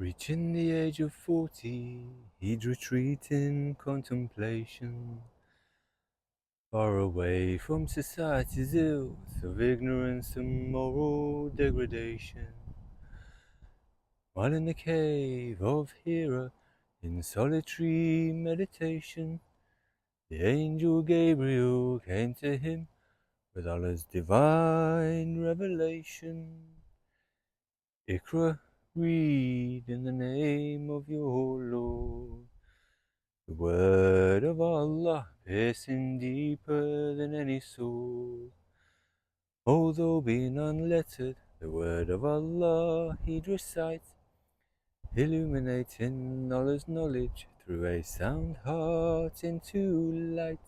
Reaching the age of 40, he'd retreat in contemplation, far away from society's ills of ignorance and moral degradation. While in the cave of Hira, in solitary meditation, the angel Gabriel came to him with Allah's divine revelation. Iqra, read in the name of your Lord. The word of Allah, piercing deeper than any sword. Although being unlettered, the word of Allah he'd recite, illuminating Allah's knowledge through a sound heart into light.